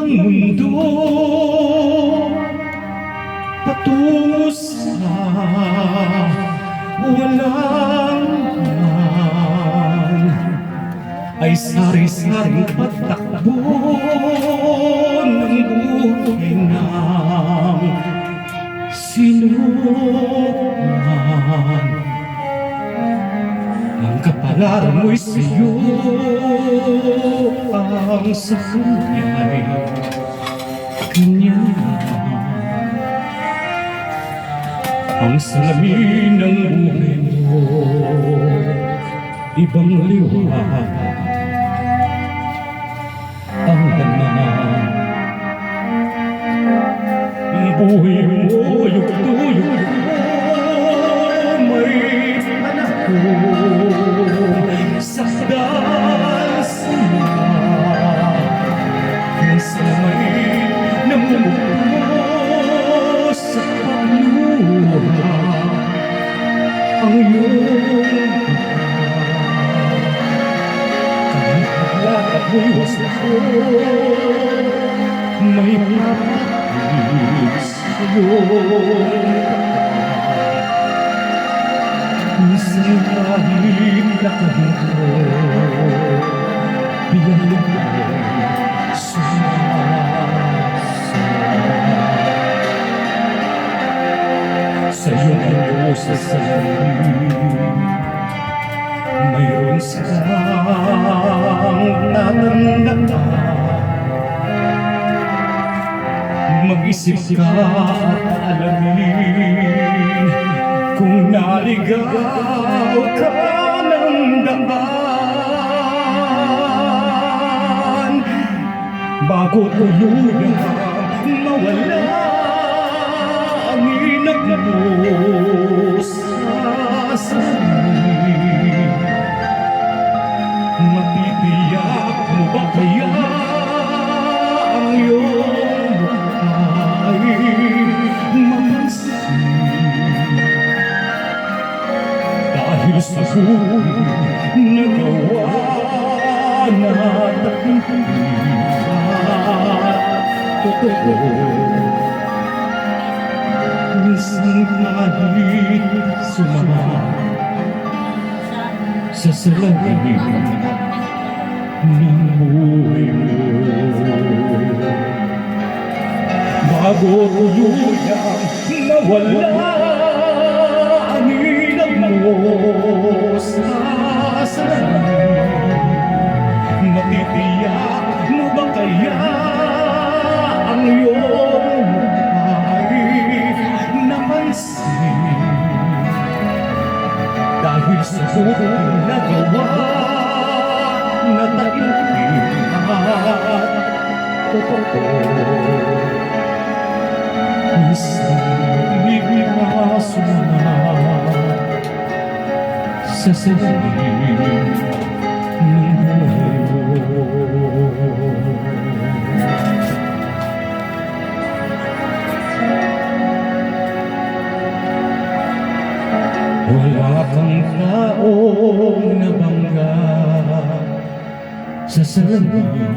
ibang mundo patungo sa walang hanggan, ay sari-saring pagtakbo ng buhay ng sinuman. Ang kapalaran mo'y sa'yo, ang sa kanya'y kanya. Ang salamin ng buhay mo, ibang liwanag ang laman. Ang buhay mo, yugto-yugto, may panahon sakdal sama. Minsan may namumuo sa pagluha ang iyong kahit paglakad mo'y wasto, may papatid sa'yo. Minsan kahit lakad mo, biyalik mo'y sa iyong anyo sa salamin, mayroon silang tatandaan. Mag-isip ka at alamin kung naligaw ka ng daan, bago tuluyang mawala ang inag mo sa salamin. Matitiyak mo ba kaya ang iyong buhay mapansin? Dahil sa buhay nagawa na totoo, minsan kahit sumama sa salamin ng buhay mo, bago tuluyang nawala ang inag mo sa salamin. Matitiyak mo ba kaya ang iyong buhay napansin? Dahil sa buhay nagawa na taimtim at totoo, minsan ibig na sumama sa salamin ng buhay mo. Wala kang taong nabangga sa salamin